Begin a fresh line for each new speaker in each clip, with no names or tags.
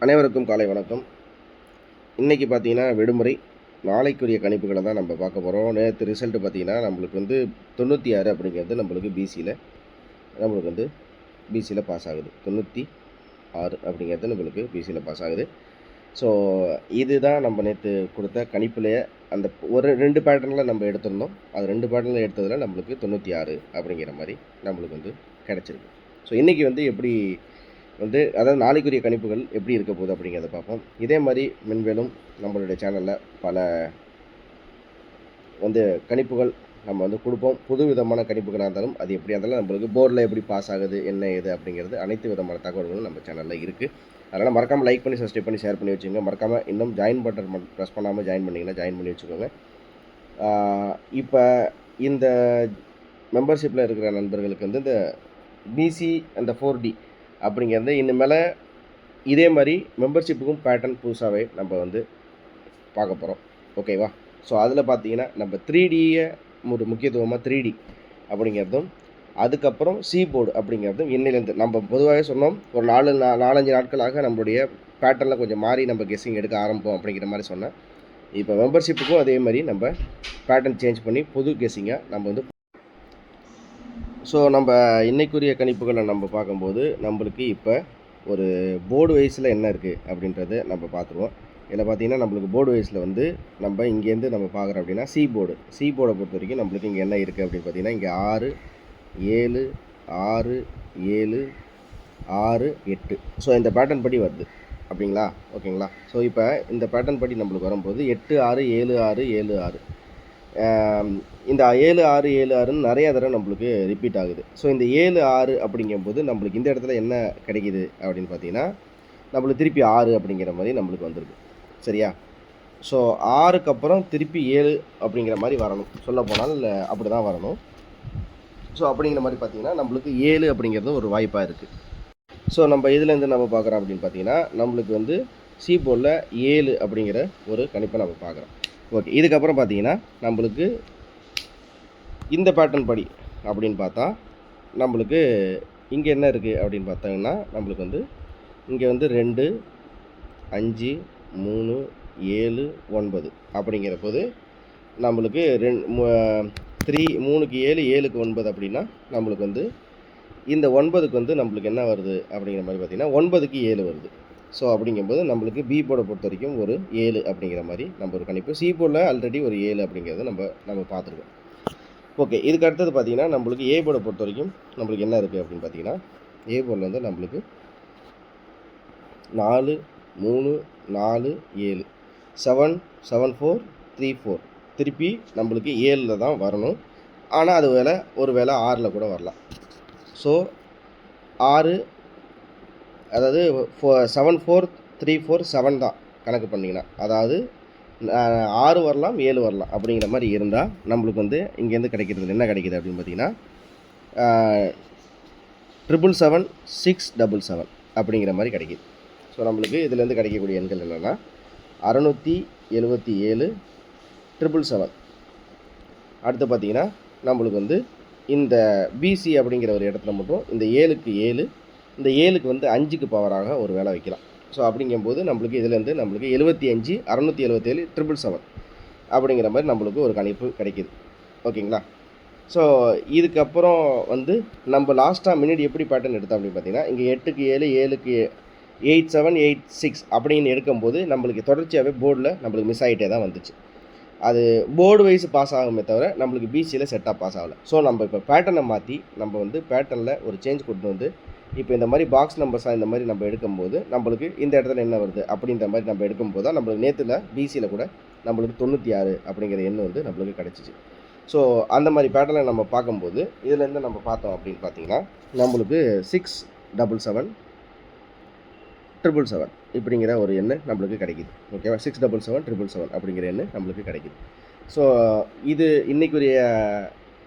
அனைவருக்கும் காலை வணக்கம். இன்றைக்கி பார்த்தீங்கன்னா விடுமுறை. நாளைக்குரிய கணிப்புகளை தான் நம்ம பார்க்க போகிறோம். நேற்று ரிசல்ட்டு பார்த்தீங்கன்னா நம்மளுக்கு வந்து 96 அப்படிங்கிறது நம்மளுக்கு பிசியில் பாஸ் ஆகுது. 96 அப்படிங்கிறது நம்மளுக்கு பிசியில் பாஸ் ஆகுது. ஸோ இதுதான் நம்ம நேற்று கொடுத்த கணிப்புலேயே அந்த ஒரு 2 பேட்டர்னில் நம்ம எடுத்திருந்தோம். அது 2 பேட்டர்னில் எடுத்ததில் நம்மளுக்கு 96 அப்படிங்கிற மாதிரி நம்மளுக்கு வந்து கிடச்சிருக்கு. ஸோ இன்றைக்கி வந்து எப்படி அதாவது நாளைக்குரிய கணிப்புகள் எப்படி இருக்க போகுது அப்படிங்கிறத பார்ப்போம். இதே மாதிரி மென்மேலும் நம்மளுடைய சேனலில் பல கணிப்புகள் நம்ம கொடுப்போம். புது விதமான கணிப்புகளாக இருந்தாலும் அது எப்படியா இருந்தாலும் நம்மளுக்கு போர்டில் எப்படி பாஸ் ஆகுது, என்ன ஏது அப்படிங்கிறது அனைத்து விதமான தகவல்களும் நம்ம சேனலில் இருக்குது. அதனால் மறக்காமல் லைக் பண்ணி, சப்ஸ்கிரைப் பண்ணி, ஷேர் பண்ணி வச்சுக்கோங்க. மறக்காமல் இன்னும் ஜாயின் பட்டன் ப்ரெஸ் பண்ணாமல் ஜாயின் பண்ணிங்கன்னா ஜாயின் பண்ணி வச்சுக்கோங்க. இப்போ இந்த மெம்பர்ஷிப்பில் இருக்கிற நண்பர்களுக்கு இந்த பிசி அந்த 4D அப்படிங்கிறது இனிமேல் இதே மாதிரி மெம்பர்ஷிப்புக்கும் பேட்டர்ன் புதுசாகவே நம்ம பார்க்க போகிறோம். ஓகேவா? ஸோ அதில் பார்த்தீங்கன்னா நம்ம 3Dயை ஒரு முக்கியத்துவமாக 3D அப்படிங்கிறதும், அதுக்கப்புறம் போர்டு அப்படிங்கிறதும் இன்னிலேருந்து நம்ம பொதுவாகவே சொன்னோம். ஒரு 4-5 நாட்களாக நம்மளுடைய பேட்டர்னில் கொஞ்சம் மாறி நம்ம கெஸ்ஸிங் எடுக்க ஆரம்பிப்போம் அப்படிங்கிற மாதிரி சொன்னேன். இப்போ மெம்பர்ஷிப்புக்கும் அதே மாதிரி நம்ம பேட்டர்ன் சேஞ்ச் பண்ணி புது கெஸ்ஸிங்காக நம்ம ஸோ நம்ம இன்றைக்குரிய கணிப்புகளை நம்ம பார்க்கும்போது நம்மளுக்கு இப்போ ஒரு போர்டு வைஸில் என்ன இருக்குது அப்படின்றத நம்ம பார்த்துருவோம். இதில் பார்த்திங்கன்னா நம்மளுக்கு போர்டு வைஸில் நம்ம இங்கேருந்து நம்ம பார்க்குறோம் அப்படின்னா போர்டை பொறுத்த வரைக்கும் நம்மளுக்கு இங்கே என்ன இருக்குது அப்படின்னு பார்த்திங்கன்னா இங்கே 6 7 6 7 6 8. ஸோ இந்த பேட்டர்ன் படி வருது அப்படிங்களா? ஓகேங்களா? ஸோ இப்போ இந்த பேட்டர்ன் படி நம்மளுக்கு வரும்போது 8 6 7 6 7 6 இந்த 7 6 7 6ன்னு நிறையா தடவை நம்மளுக்கு ரிப்பீட் ஆகுது. ஸோ இந்த 7 6 அப்படிங்கும்போது நம்மளுக்கு இந்த இடத்துல என்ன கிடைக்கிது அப்படின்னு பார்த்தீங்கன்னா நம்மளுக்கு திருப்பி 6 அப்படிங்கிற மாதிரி நம்மளுக்கு வந்திருக்கு. சரியா? ஸோ 6க்கு அப்புறம் திருப்பி 7 அப்படிங்கிற மாதிரி வரணும். சொல்ல போனால் அப்படி தான் வரணும். ஸோ அப்படிங்கிற மாதிரி பார்த்தீங்கன்னா நம்மளுக்கு 7 அப்படிங்கிறது ஒரு வாய்ப்பாக இருக்குது. ஸோ நம்ம இதுலேருந்து நம்ம பார்க்குறோம் அப்படின்னு பார்த்தீங்கன்னா நம்மளுக்கு போர்டில் 7 அப்படிங்கிற ஒரு கணிப்பை நம்ம பார்க்குறோம். ஓகே, இதுக்கப்புறம் பார்த்தீங்கன்னா நம்மளுக்கு இந்த பேட்டர்ன் படி அப்படின்னு பார்த்தா நம்மளுக்கு இங்கே என்ன இருக்குது அப்படின்னு பார்த்தாங்கன்னா நம்மளுக்கு இங்கே 2 5 3 7 9 அப்படிங்கிற போது நம்மளுக்கு 3க்கு 7 7க்கு 9 அப்படின்னா நம்மளுக்கு இந்த 9க்கு நம்மளுக்கு என்ன வருது அப்படிங்கிற மாதிரி பார்த்திங்கன்னா 9க்கு 7 வருது. ஸோ அப்படிங்கும்போது நம்மளுக்கு பி போர்டை பொறுத்த வரைக்கும் ஒரு 7 அப்படிங்கிற மாதிரி நம்ம ஒரு கணிப்பு. போர்டில் ஆல்ரெடி ஒரு 7 அப்படிங்கிறத நம்ம பார்த்துருக்கோம். ஓகே, இதுக்கு அடுத்தது பார்த்திங்கன்னா நம்மளுக்கு ஏ போர்டை பொறுத்த வரைக்கும் நம்மளுக்கு என்ன இருக்குது அப்படின்னு பார்த்தீங்கன்னா ஏ போர்டில் நம்மளுக்கு 4 3 4 7 7 7 4 3 4 திருப்பி நம்மளுக்கு 7ல் தான் வரணும். ஆனால் அது ஒரு வேளை 6ல் கூட வரலாம். ஸோ 6 அதாவது 7 4 3 4 7 தான் கணக்கு பண்ணிங்கன்னா, அதாவது 6 வரலாம் 7 வரலாம் அப்படிங்கிற மாதிரி இருந்தால் நம்மளுக்கு இங்கேருந்து கிடைக்கிறது என்ன கிடைக்கிது அப்படின்னு பார்த்தீங்கன்னா 777 677 அப்படிங்கிற மாதிரி கிடைக்கிது. ஸோ நம்மளுக்கு இதுலேருந்து கிடைக்கக்கூடிய எண்கள் என்னென்னா 677 777. அடுத்து பார்த்திங்கன்னா நம்மளுக்கு இந்த பிசி அப்படிங்கிற ஒரு இடத்துல மட்டும் இந்த 7க்கு 7 இந்த 7க்கு 5க்கு பவராக ஒரு வேலை வைக்கலாம். ஸோ அப்படிங்கும்போது நம்மளுக்கு இதுலேருந்து நம்மளுக்கு 75 677 777 அப்படிங்கிற மாதிரி நம்மளுக்கு ஒரு கணிப்பு கிடைக்கிது. ஓகேங்களா? ஸோ இதுக்கப்புறம் நம்ம லாஸ்ட்டாக முன்னாடி எப்படி பேட்டர்ன் எடுத்தோம் அப்படின்னு பார்த்தீங்கன்னா இங்கே 8க்கு 7 7க்கு 8 7 8 6 அப்படின்னு எடுக்கும்போது நம்மளுக்கு தொடர்ச்சியாகவே போர்டில் நம்மளுக்கு மிஸ் ஆகிட்டே தான் வந்துச்சு. அது போர்டு வைஸ் பாஸ் ஆகுமே தவிர நம்மளுக்கு பிசியில் செட்டாக பாஸ் ஆகலை. ஸோ நம்ம இப்போ பேட்டர்னை மாற்றி நம்ம பேட்டர்னில் ஒரு சேஞ்ச் கொண்டு இப்போ இந்த மாதிரி பாக்ஸ் நம்பர்ஸாக இந்த மாதிரி நம்ம எடுக்கும்போது நம்மளுக்கு இந்த இடத்துல என்ன வருது அப்படின்ற மாதிரி நம்ம எடுக்கும்போது தான் நம்மளுக்கு நேற்றுல பிசியில் கூட நம்மளுக்கு 96 அப்படிங்கிற எண் நம்மளுக்கு கிடச்சிச்சு. ஸோ அந்த மாதிரி பேட்டர்னை நம்ம பார்க்கும்போது இதுலேருந்து நம்ம பார்த்தோம் அப்படின்னு பார்த்தீங்கன்னா நம்மளுக்கு 677 777 இப்படிங்கிற ஒரு எண்ணு நம்மளுக்கு கிடைக்கிது. ஓகேவா? 677 777 அப்படிங்கிற எண்ணு நம்மளுக்கு கிடைக்கிது. ஸோ இது இன்றைக்குரிய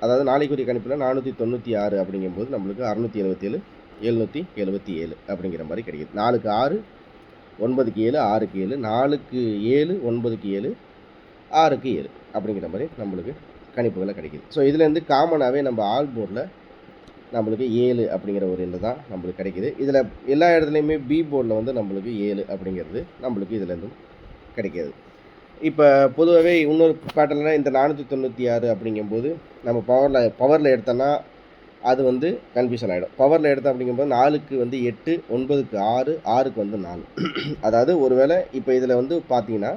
அதாவது நாளைக்குரிய கணிப்பில் 496 அப்படிங்கும்போது நம்மளுக்கு 677 777 அப்படிங்கிற மாதிரி கிடைக்கிது. 4க்கு 6 9க்கு 7 6க்கு 7 4க்கு 7 9க்கு 7 6க்கு 7 அப்படிங்கிற மாதிரி நம்மளுக்கு கணிப்புகளை கிடைக்கிது. ஸோ இதுலேருந்து காமனாகவே நம்ம ஆல் போர்டில் நம்மளுக்கு 7 அப்படிங்கிற ஒரு எண்ணு தான் நம்மளுக்கு கிடைக்குது. இதில் எல்லா இடத்துலையுமே பி போர்டில் வந்து நம்மளுக்கு 7 அப்படிங்கிறது நம்மளுக்கு இதுலேருந்தும் கிடைக்கிது. இப்போ பொதுவாகவே இன்னொரு பேட்டர்னில் இந்த 496 அப்படிங்கும்போது நம்ம பவரில் எடுத்தோன்னா அது வந்து கன்ஃபியூஷன் ஆகிடும். பவரில் எடுத்தோம் அப்படிங்கும்போது 4க்கு வந்து 8, 9க்கு 6, 6க்கு வந்து 4. அதாவது ஒருவேளை இப்போ இதில் வந்து பார்த்தீங்கன்னா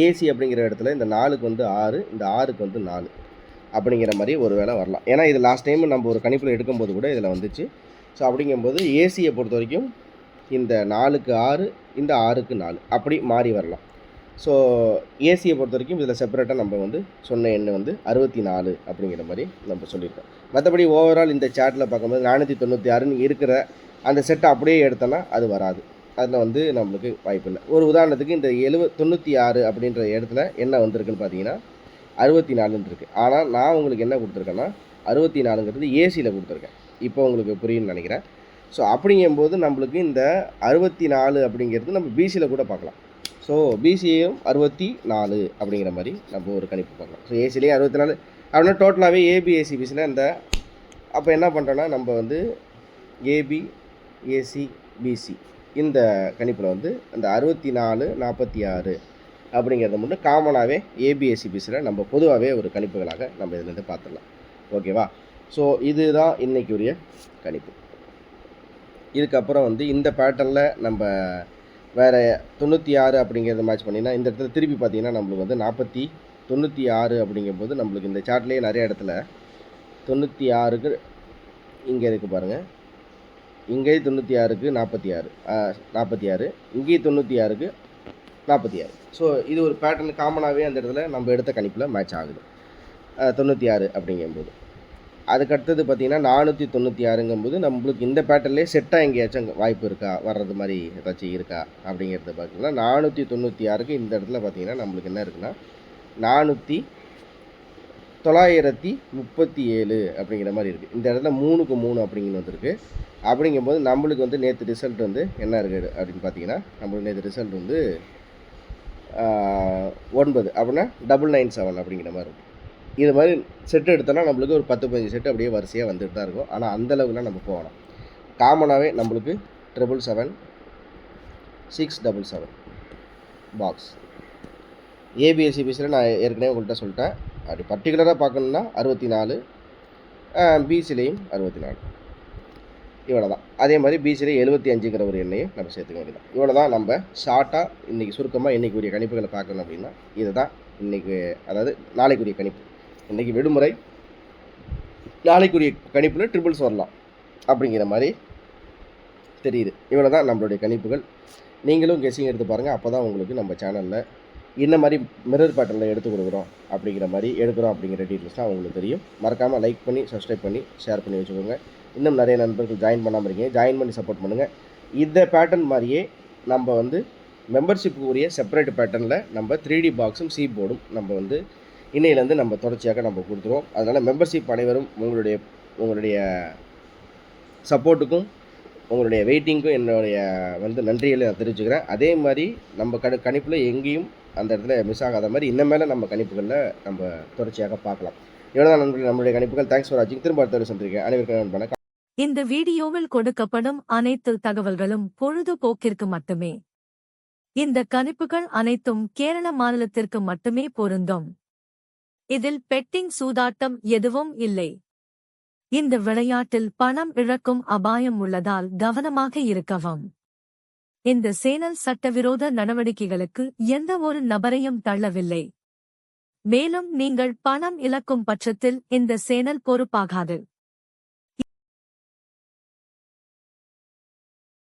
ஏசி அப்படிங்கிற இடத்துல இந்த 4க்கு வந்து 6, இந்த 6க்கு வந்து 4 அப்படிங்கிற மாதிரி ஒரு வேளை வரலாம். ஏன்னா இது லாஸ்ட் டைம் நம்ம ஒரு கணிப்பில் எடுக்கும்போது கூட இதில் வந்துச்சு. ஸோ அப்படிங்கும்போது ஏசியை பொறுத்த வரைக்கும் இந்த 4க்கு 6, இந்த 6க்கு 4 அப்படி மாறி வரலாம். ஸோ ஏசியை பொறுத்த வரைக்கும் இதில் செப்பரேட்டாக நம்ம வந்து சொன்ன எண்ணு வந்து 64 அப்படிங்கிற மாதிரி நம்ம சொல்லியிருக்கோம். மற்றபடி ஓவரால் இந்த சார்ட்டில் பார்க்கும்போது 496 இருக்கிற அந்த செட்டை அப்படியே எடுத்தோன்னா அது வராது. அதில் வந்து நம்மளுக்கு வாய்ப்பு இல்லை. ஒரு உதாரணத்துக்கு இந்த 96 அப்படின்ற இடத்துல என்ன வந்திருக்குன்னு பார்த்தீங்கன்னா 64 இருக்குது. ஆனால் நான் உங்களுக்கு என்ன கொடுத்துருக்கேன்னா 64ங்கிறது ஏசியில் கொடுத்துருக்கேன். இப்போ உங்களுக்கு புரியும்னு நினைக்கிறேன். ஸோ அப்படிங்கும்போது நம்மளுக்கு இந்த 64 அப்படிங்கிறது நம்ம பிசியில் கூட பார்க்கலாம். ஸோ பிசியும் 64 அப்படிங்கிற மாதிரி நம்ம ஒரு கணிப்பு பார்க்கலாம். ஸோ ஏசிலேயே 64 அப்படின்னா டோட்டலாகவே ஏபி ஏசி பிசியில் இந்த அப்போ என்ன பண்ணுறோன்னா நம்ம வந்து ஏபி ஏசி பிசி இந்த கணிப்பில் வந்து அந்த 64 46 அப்படிங்கிறத மட்டும் காமனாகவே ஏபிஎஸ்சி பிசியில் நம்ம பொதுவாகவே ஒரு கணிப்புகளாக நம்ம இதிலேருந்து பார்த்துடலாம். ஓகேவா? ஸோ இதுதான் இன்றைக்குரிய கணிப்பு. இதுக்கப்புறம் வந்து இந்த பேட்டர்னில் நம்ம வேறு 96 அப்படிங்கிறத மேட்ச் பண்ணிங்கன்னா இந்த இடத்துல திருப்பி பார்த்திங்கன்னா நம்மளுக்கு வந்து 96 அப்படிங்கும்போது நம்மளுக்கு இந்த சார்ட்லேயே நிறைய இடத்துல 96க்கு இங்கே இருக்குது பாருங்கள். இங்கே 96க்கு 46, இங்கே 96க்கு 46. ஸோ இது ஒரு பேட்டர்ன் காமனாகவே அந்த இடத்துல நம்ம எடுத்த கணிப்பில் மேட்ச் ஆகுது 96 அப்படிங்கும்போது. அதுக்கடுத்தது பார்த்திங்கன்னா 496ங்கும்போது நம்மளுக்கு இந்த பேட்டர்ன்லேயே செட்டாக எங்கேயாச்சும் வாய்ப்பு இருக்கா, வர்றது மாதிரி ஏதாச்சும் இருக்கா அப்படிங்கிறத பார்த்திங்கன்னா 496க்கு இந்த இடத்துல பார்த்திங்கன்னா நம்மளுக்கு என்ன இருக்குன்னா 937 அப்படிங்கிற மாதிரி இருக்குது. இந்த இடத்துல 3க்கு 3 அப்படிங்கிற வந்துருக்கு. அப்படிங்கும்போது நம்மளுக்கு வந்து நேற்று ரிசல்ட் வந்து என்ன இருக்குது அப்படின்னு பார்த்தீங்கன்னா நம்மளுக்கு நேற்று ரிசல்ட் வந்து 9 அப்படின்னா 997 அப்படிங்கிற மாதிரி இருக்கும். இது மாதிரி செட்டு எடுத்தோன்னா நம்மளுக்கு ஒரு 10-15 செட்டு அப்படியே வரிசையாக வந்துட்டு தான் இருக்கும். ஆனால் அந்தளவுக்குலாம் நம்ம போகலாம். காமனாகவே நம்மளுக்கு 777, 677 பாக்ஸ் ஏபிஎஸ்சி பிசியில் நான் ஏற்கனவே உங்கள்கிட்ட சொல்லிட்டேன். அப்படி பர்டிகுலராக பார்க்கணுன்னா 64, பிசிலையும் 64, இவ்வளோ தான். அதே மாதிரி பிசியில் 75ங்கிற ஒரு எண்ணையும் நம்ம சேர்த்துக்க வேண்டியதான். இவ்வளோ தான் நம்ம ஷார்ட்டாக இன்றைக்கி சுருக்கமாக இன்றைக்குரிய கணிப்புகளை பார்க்கணும் அப்படின்னா இது தான் இன்றைக்கி, அதாவது நாளைக்குரிய கணிப்பு. இன்றைக்கி விடுமுறை, நாளைக்குரிய கணிப்பில் ட்ரிபிள்ஸ் வரலாம் அப்படிங்கிற மாதிரி தெரியுது. இவ்வளோ தான் நம்மளுடைய கணிப்புகள். நீங்களும் கெஸ்ஸிங் எடுத்து பாருங்கள். அப்போ தான் உங்களுக்கு நம்ம சேனலில் என்ன மாதிரி மிரர் பேட்டர்னில் எடுத்து கொடுக்குறோம் அப்படிங்கிற மாதிரி எடுக்கிறோம் அப்படிங்கிற டீட்டெயில்ஸ்லாம் உங்களுக்கு தெரியும். மறக்காமல் லைக் பண்ணி சப்ஸ்கிரைப் பண்ணி ஷேர் பண்ணி வச்சுக்கோங்க. இன்னும் நிறைய நண்பர்கள் ஜாயின் பண்ணாமல் இருக்கீங்க, ஜாயின் பண்ணி சப்போர்ட் பண்ணுங்கள். இந்த பேட்டர்ன் மாதிரியே நம்ம வந்து மெம்பர்ஷிப்புக்கு உரிய செப்பரேட் பேட்டர்னில் நம்ம 3D பாக்ஸும் சி போர்டும் நம்ம வந்து இன்னையிலேருந்து நம்ம தொடர்ச்சியாக நம்ம கொடுத்துருவோம். அதனால் மெம்பர்ஷிப் அனைவரும் உங்களுடைய சப்போர்ட்டுக்கும் உங்களுடைய வெயிட்டிங்க்கும் என்னுடைய வந்து நன்றிகளை நான் தெரிவிச்சுக்கிறேன். அதே மாதிரி நம்ம கணிப்பில் எங்கேயும் அந்த இடத்துல மிஸ் ஆகாத மாதிரி இன்னமேலே நம்ம கணிப்புகளில் நம்ம தொடர்ச்சியாக பார்க்கலாம். இவ்வளோ தான் நண்பர்கள் நம்மளுடைய கணிப்புகள். தேங்க்ஸ் ஃபார் வாட்சிங். திரும்ப அடுத்த சந்திக்கிறேன். அனைவருக்கும் வணக்கம்.
இந்த வீடியோவில் கொடுக்கப்படும் அனைத்து தகவல்களும் பொழுதுபோக்கிற்கு மட்டுமே. இந்த கணிப்புகள் அனைத்தும் கேரள மாநிலத்திற்கு மட்டுமே பொருந்தும். இதில் பெட்டிங் சூதாட்டம் எதுவும் இல்லை. இந்த விளையாட்டில் பணம் இழக்கும் அபாயம் உள்ளதால் கவனமாக இருக்கவும். இந்த சேனல் சட்டவிரோத நடவடிக்கைகளுக்கு எந்த ஒரு நபரையும் தள்ளவில்லை. மேலும் நீங்கள் பணம் இழக்கும் பட்சத்தில் இந்த சேனல் பொறுப்பாகாது.